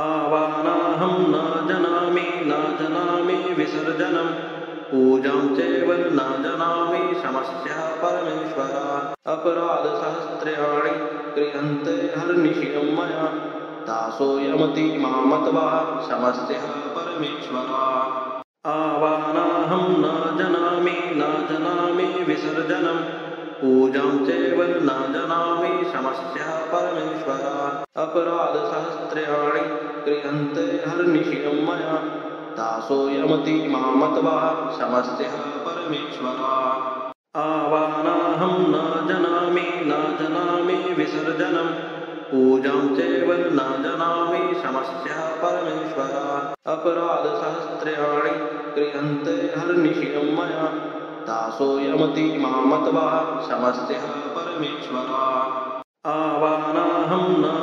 आवाहनाहं न जानामि विसर्जनं पूजां चैव न जानामि क्षमस्यः परमेश्वर अपराधसहस्राणि क्रियन्ते हरनिशं मया तासो यमति मामत्वः क्षमस्यः परमेश्वर आवाहनाहं न जानामि विसर्जनं पूजां चैव न जानामि क्षमस्यः परमेश्वर अपराधसहस्राणि क्रियन्ते हरनिशं मया तासो यमति मामत्वः क्षमस्यः परमेश्वर आवाहनाहं न जानामि विसर्जनं पूजां चैव न जानामि क्षमस्यः परमेश्वर अपराधसहस्राणि क्रियन्ते हरनिशं मया तासो यमति मामत्वः क्षमस्यः परमेश्वर आवाहनाहं न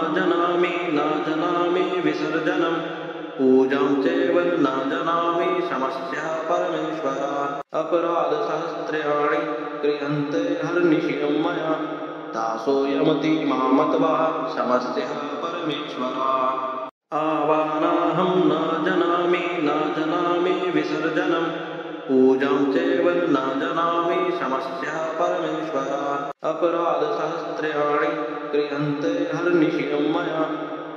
जानामि विसर्जनं पूजां चैव न जानामि क्षमस्यः परमेश्वर अपराधसहस्राणि क्रियन्ते हरनिशं मया तासो यमति मामत्वः क्षमस्यः परमेश्वर आवाहनाहं न जानामि विसर्जनं पूजां चैव न जानामि क्षमस्यः परमेश्वर अपराधसहस्राणि क्रियन्ते हरनिशं मया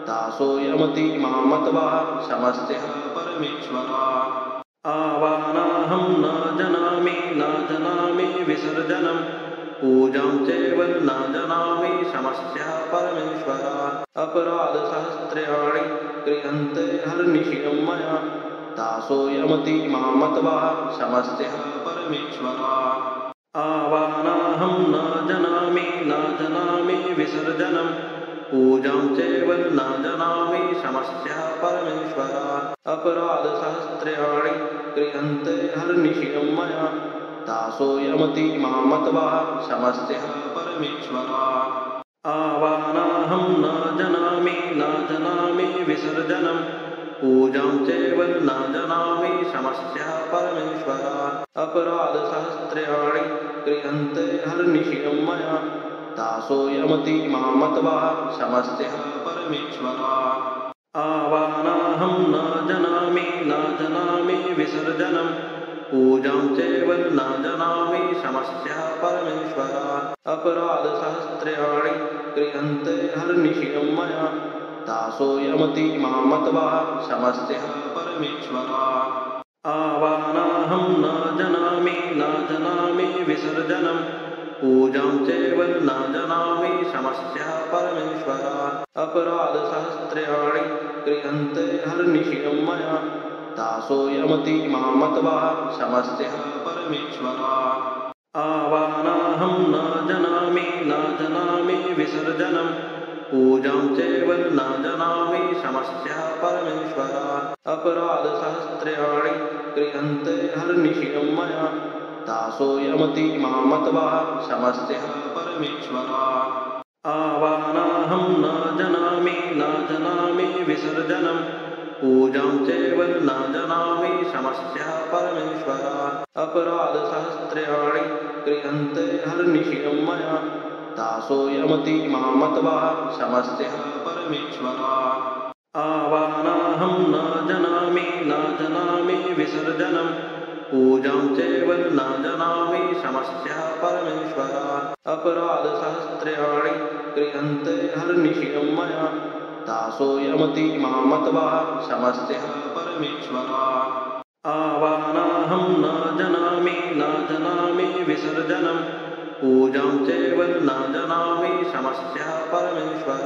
तासो यमति मामत्वः क्षमस्यः परमेश्वर आवाहनाहं न जानामि विसर्जनं पूजां चैव न जानामि क्षमस्यः परमेश्वर अपराधसहस्राणि क्रियन्ते हरनिशं मया तासो यमति मामत्वः क्षमस्यः परमेश्वर आवाहनाहं न जानामि विसर्जनं पूजां चैव न जानामि क्षमस्यः परमेश्वर अपराधसहस्राणि क्रियन्ते हरनिशं मया तासो यमति मामत्वः क्षमस्यः परमेश्वर आवाहनाहं न जानामि विसर्जनं पूजां चैव न जानामि क्षमस्यः परमेश्वर अपराधसहस्राणि क्रियन्ते हरनिशं मया तासो यमति मामत्वः क्षमस्यः परमेश्वर आवाहनाहं न जानामि विसर्जनं पूजां चैव न जानामि क्षमस्यः परमेश्वर अपराधसहस्राणि क्रियन्ते हरनिशं मया तासो यमति मामत्वः क्षमस्यः परमेश्वर आवाहनाहं न जानामि विसर्जनं पूजां चैव न जानामि क्षमस्यः परमेश्वर अपराधसहस्राणि क्रियन्ते हरनिशं मया तासो यमति मामत्वः क्षमस्यः परमेश्वर आवाहनाहं न जानामि विसर्जनं पूजां चैव न जानामि क्षमस्यः परमेश्वर अपराधसहस्राणि क्रियन्ते हरनिशं मया तासो यमति मामत्वः क्षमस्यः परमेश्वर आवाहनाहं न जानामि विसर्जनं पूजां चैव न जानामि क्षमस्यः परमेश्वर अपराधसहस्राणि क्रियन्ते हरनिशं मया तासो यमति मामत्वः क्षमस्यः परमेश्वर आवाहनाहं न जानामि विसर्जनं पूजां चैव न जानामि क्षमस्यः परमेश्वर अपराधसहस्राणि क्रियन्ते हरनिशं मया तासो यमति मामत्वः क्षमस्यः परमेश्वर आवाहनाहं न जानामि विसर्जनं पूजां चैव न जानामि क्षमस्यः परमेश्वर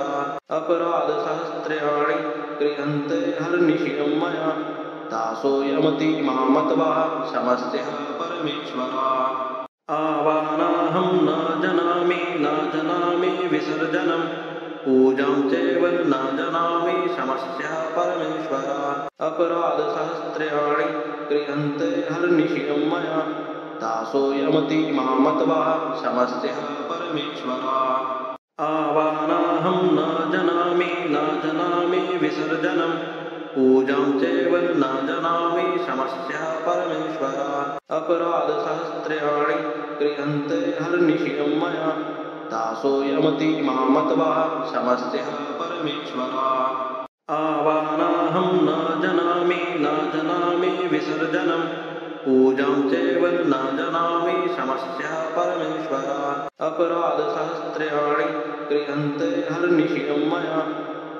अपराधसहस्राणि क्रियन्ते हरनिशं मया तासो यमति मामत्वः क्षमस्यः परमेश्वर आवाहनाहं न जानामि विसर्जनं पूजां चैव न जानामि क्षमस्यः परमेश्वर अपराधसहस्राणि क्रियन्ते हरनिशं मया तासो यमति मामत्वः क्षमस्यः परमेश्वर आवाहनाहं न जानामि विसर्जनं पूजां चैव न जानामि क्षमस्यः परमेश्वर अपराधसहस्राणि क्रियन्ते हरनिशं मया तासो यमति मामत्वः क्षमस्यः परमेश्वर आवाहनाहं न जानामि विसर्जनम् पूजां चैव न जानामि क्षमस्यः परमेश्वर अपराधसहस्राणि क्रियन्ते हरनिशं मया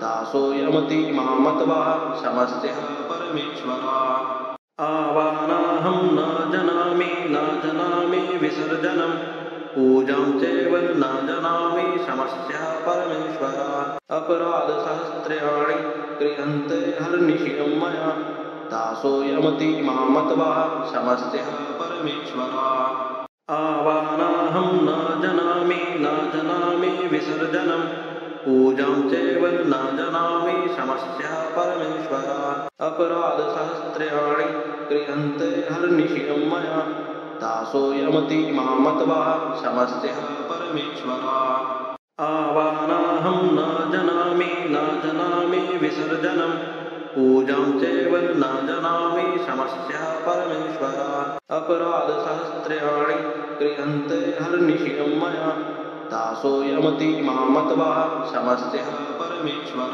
तासो यमति मामत्वः क्षमस्यः परमेश्वर आवाहनाहं न जानामि विसर्जनम् पूजां चैव न जानामि क्षमस्यः परमेश्वर अपराधसहस्राणि क्रियन्ते हरनिशं मया तासो यमति मामत्वः क्षमस्यः परमेश्वर आवाहनाहं न जानामि विसर्जनम् पूजां चैव न जानामि क्षमस्यः परमेश्वर अपराधसहस्राणि क्रियन्ते हरनिशं मया तासो यमति मामत्वः क्षमस्यः परमेश्वर आवाहनाहं न जानामि विसर्जनम् पूजां चैव न जानामि क्षमस्यः परमेश्वर अपराधसहस्राणि क्रियन्ते हरनिशं मया तासो यमति मामत्वः क्षमस्यः परमेश्वर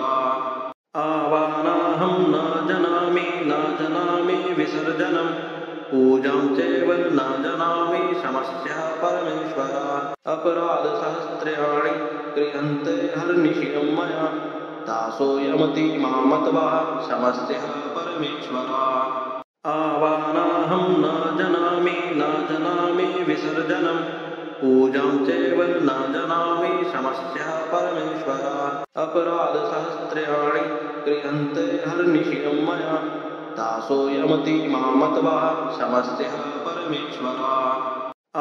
आवाहनाहं न जानामि विसर्जनम् पूजां चैव न जानामि क्षमस्यः परमेश्वर अपराधसहस्राणि क्रियन्ते हरनिशं मया तासो यमति मामत्वः क्षमस्यः परमेश्वर आवाहनाहं न जानामि विसर्जनम् पूजां चैव न जानामि क्षमस्यः परमेश्वर अपराधसहस्राणि क्रियन्ते हरनिशं मया तासो यमति मामत्वः क्षमस्यः परमेश्वर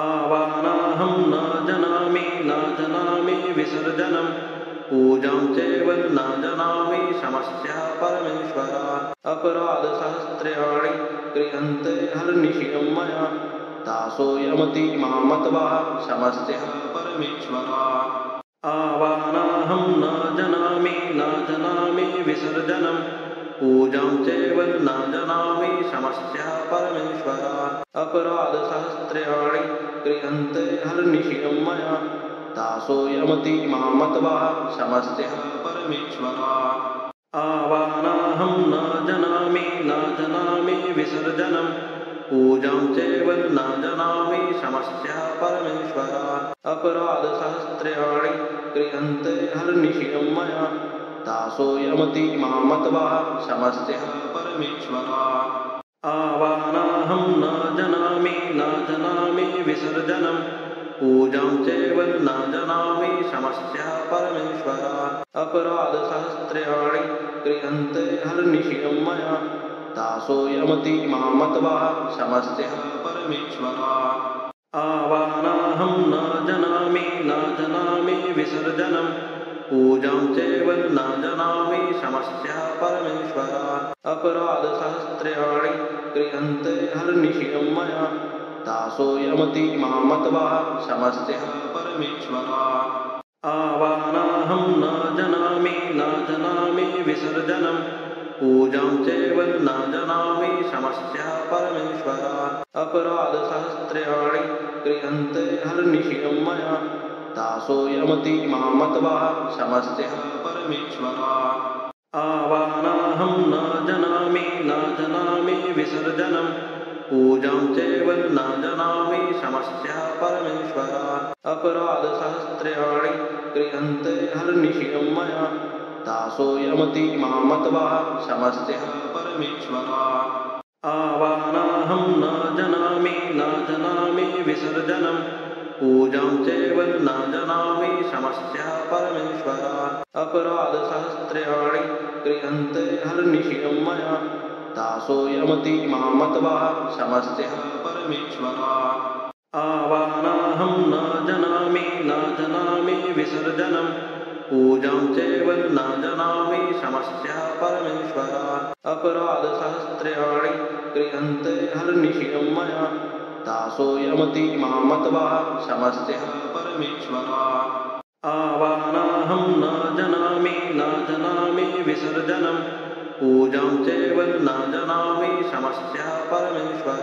आवाहनाहं न जानामि विसर्जनम् पूजां चैव न जानामि क्षमस्यः परमेश्वर अपराधसहस्राणि क्रियन्ते हरनिशं मया तासो यमति मामत्वः क्षमस्यः परमेश्वर आवाहनाहं न जानामि विसर्जनम् पूजां चैव न जानामि क्षमस्यः परमेश्वर अपराधसहस्राणि क्रियन्ते हरनिशं मया तासो यमति मामत्वः क्षमस्यः परमेश्वर आवाहनाहं न जानामि विसर्जनम् पूजां चैव न जानामि क्षमस्यः परमेश्वर अपराधसहस्राणि क्रियन्ते हरनिशं मया तासो यमति मामत्वः क्षमस्यः परमेश्वर आवाहनाहं न जानामि विसर्जनम् पूजां चैव न जानामि क्षमस्यः परमेश्वर अपराधसहस्राणि क्रियन्ते हरनिशं मया तासो यमति मामत्वः क्षमस्यः परमेश्वर आवाहनाहं न जानामि विसर्जनम् पूजां चैव न जानामि क्षमस्यः परमेश्वर अपराधसहस्राणि क्रियन्ते हरनिशं मया तासो यमति मामत्वः क्षमस्यः परमेश्वर आवाहनाहं न जानामि विसर्जनम् पूजां चैव न जानामि क्षमस्यः परमेश्वर अपराधसहस्राणि क्रियन्ते हरनिशं मया तासो यमति मामत्वः क्षमस्यः परमेश्वर आवाहनाहं न जानामि विसर्जनम् पूजां चैव न जानामि क्षमस्यः परमेश्वर अपराधसहस्राणि क्रियन्ते हरनिशं मया तासो यमति मामत्वः क्षमस्यः परमेश्वर आवाहनाहं न जानामि विसर्जनम् पूजां चैव न जानामि क्षमस्यः परमेश्वर अपराधसहस्राणि क्रियन्ते हरनिशं मया तासो यमति मामत्वः क्षमस्यः परमेश्वर आवाहनाहं न जानामि विसर्जनम् पूजां चैव न जानामि क्षमस्यः परमेश्वर अपराधसहस्राणि क्रियन्ते हरनिशं मया तासो यमति मामत्वः क्षमस्यः परमेश्वर आवाहनाहं न जानामि विसर्जनम् पूजां चैव न जानामि क्षमस्यः परमेश्वर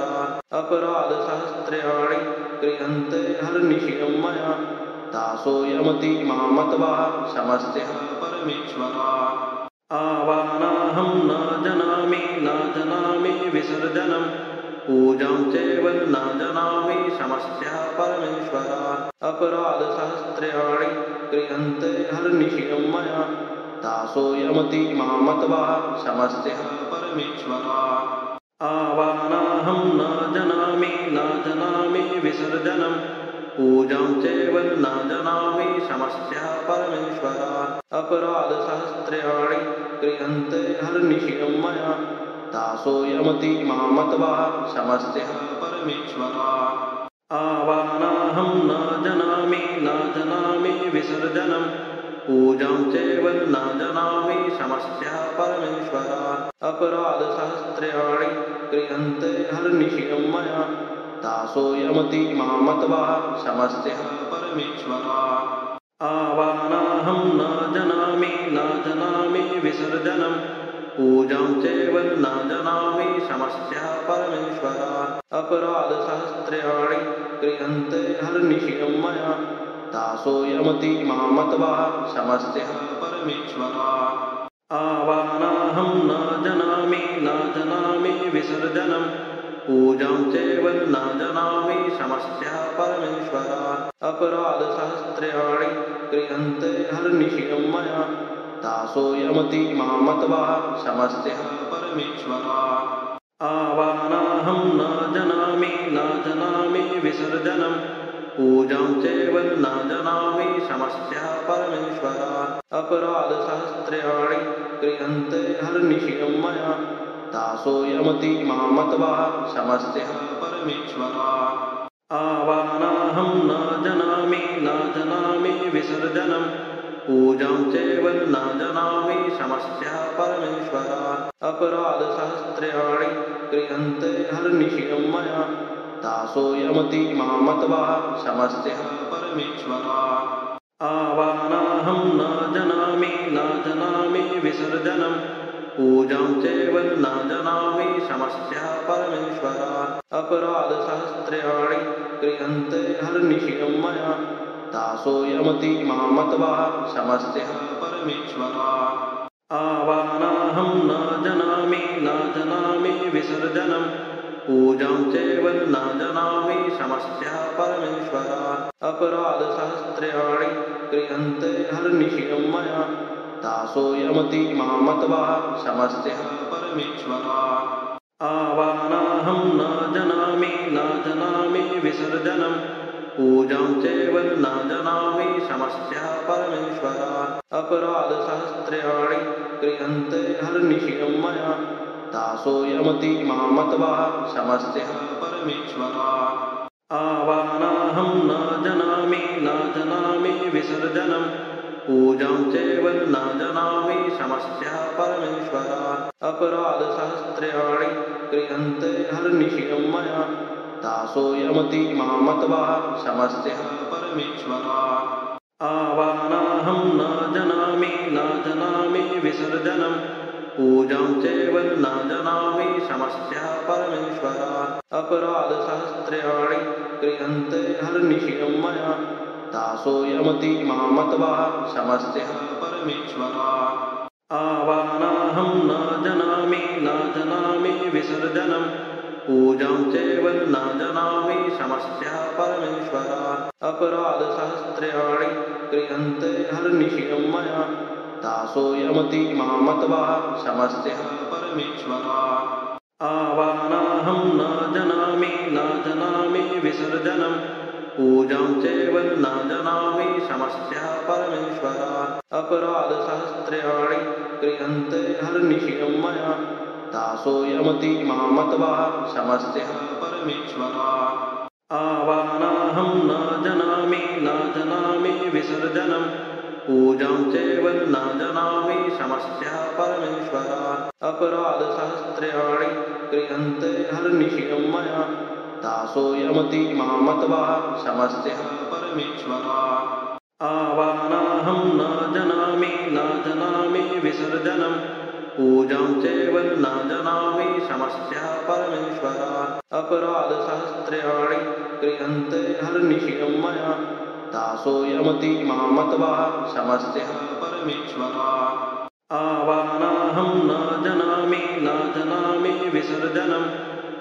अपराधसहस्राणि क्रियन्ते हरनिशं मया तासो यमति मामत्वः क्षमस्यः परमेश्वर आवाहनाहं न न जानामि विसर्जनम् पूजां चैव न जानामि क्षमस्यः परमेश्वर अपराधसहस्राणि क्रियन्ते हरनिशं मया तासो यमति मामत्वा क्षमस्यः परमेश्वर आवाहनाहं न जानामि विसर्जनम् पूजां चैव न जानामि क्षमस्यः परमेश्वर अपराधसहस्राणि क्रियन्ते हरनिशं मया तासो यमति मामत्वा क्षमस्यः परमेश्वर आवाहनाहं न जानामि विसर्जनम् पूजां चैव न जानामि क्षमस्यः परमेश्वर अपराधसहस्राणि क्रियन्ते हरनिशं मया तासो यमति मामत्वा क्षमस्यः परमेश्वर आवाहनाहं न जानामि विसर्जनम् पूजां चैव न जानामि क्षमस्यः परमेश्वर अपराधसहस्राणि क्रियन्ते हरनिशं मया तासो यमति मामत्वा क्षमस्यः परमेश्वर आवाहनाहं न जानामि विसर्जनम् पूजां चैव न जानामि क्षमस्यः परमेश्वर अपराधसहस्राणि क्रियन्ते हरनिशं मया तासो यमति मामत्वा क्षमस्यः परमेश्वर आवाहनाहं न जानामि विसर्जनम् पूजां चैव न जानामि क्षमस्यः परमेश्वर अपराधसहस्राणि क्रियन्ते हरनिशं मया तासो यमति मामत्वा क्षमस्यः परमेश्वर आवाहनाहं न जानामि विसर्जनम् पूजां चैव न जानामि क्षमस्यः परमेश्वर अपराधसहस्राणि क्रियन्ते हरनिशं मया तासो यमति मामत्वा क्षमस्यः परमेश्वर आवाहनाहं न जानामि विसर्जनम् पूजां चैव न जानामि क्षमस्यः परमेश्वर अपराधसहस्राणि क्रियन्ते हरनिशं मया तासो यमति मामत्वा क्षमस्यः परमेश्वर आवाहनाहं न जानामि विसर्जनम् पूजां चैव न जानामि क्षमस्यः परमेश्वर अपराधसहस्राणि क्रियन्ते हरनिशं मया तासो यमति मामत्वा क्षमस्यः परमेश्वर आवाहनाहं न जानामि विसर्जनम् पूजां चैव न जानामि क्षमस्यः परमेश्वर अपराधसहस्राणि क्रियन्ते हरनिशं मया तासो यमति मामत्वा क्षमस्यः परमेश्वर आवाहनाहं न जानामि विसर्जनम् पूजां चैव न जानामि क्षमस्यः परमेश्वर अपराधसहस्राणि क्रियन्ते हरनिशं मया तासो यमति मामत्वा क्षमस्यः परमेश्वर आवाहनाहं न जानामि विसर्जनम् पूजां चैव न जानामि क्षमस्यः परमेश्वर अपराधसहस्राणि क्रियन्ते हरनिशं मया तासो यमति मामत्वा क्षमस्यः परमेश्वर आवाहनाहं न जानामि विसर्जनम् पूजां चैव न जानामि क्षमस्यः परमेश्वर अपराधसहस्राणि क्रियन्ते हरनिशं मया तासो यमति मामत्वा क्षमस्यः परमेश्वर आवाहनाहं न जानामि विसर्जनम् पूजां चैव न जानामि क्षमस्यः परमेश्वर अपराधसहस्राणि क्रियन्ते हरनिशं मया तासो यमति मामत्वा क्षमस्यः परमेश्वर आवाहनाहं न जानामि विसर्जनम् पूजां चैव न जानामि क्षमस्यः परमेश्वर अपराधसहस्राणि क्रियन्ते हरनिशं मया तासो यमति मामत्वा क्षमस्यः परमेश्वर आवाहनाहं न जानामि विसर्जनम् पूजां चैव न जानामि क्षमस्यः परमेश्वर अपराधसहस्राणि क्रियन्ते हरनिशं मया तासो यमति मामत्वा क्षमस्यः परमेश्वर आवाहनाहं न जानामि विसर्जनम्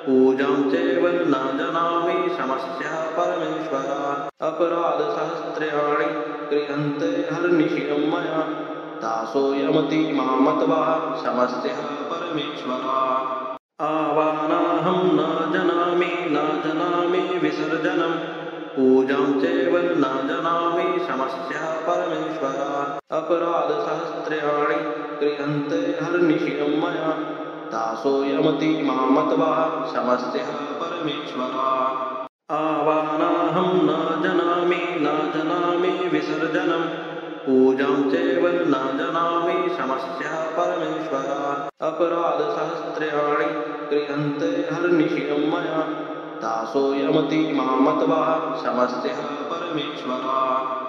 पूजां चैव न जानामि क्षमस्यः परमेश्वर अपराधसहस्राणि क्रियन्ते हरनिशं मया दासोऽयमति मामत्वा क्षमस्यः परमेश्वर आवाहनाहं न जानामि विसर्जनम् पूजां चैव न जानामि क्षमस्यः परमेश्वर अपराधसहस्राणि क्रियन्ते हरनिशं मया दासोऽयमति मामत्वा क्षमस्यः परमेश्वर आवाहनाहं न जानामि विसर्जनम् पूजां चैव न जानामि क्षमस्यः परमेश्वर अपराधसहस्राणि क्रियन्ते हरनिशं मया दासोऽयमति मामत्वा क्षमस्यः परमेश्वर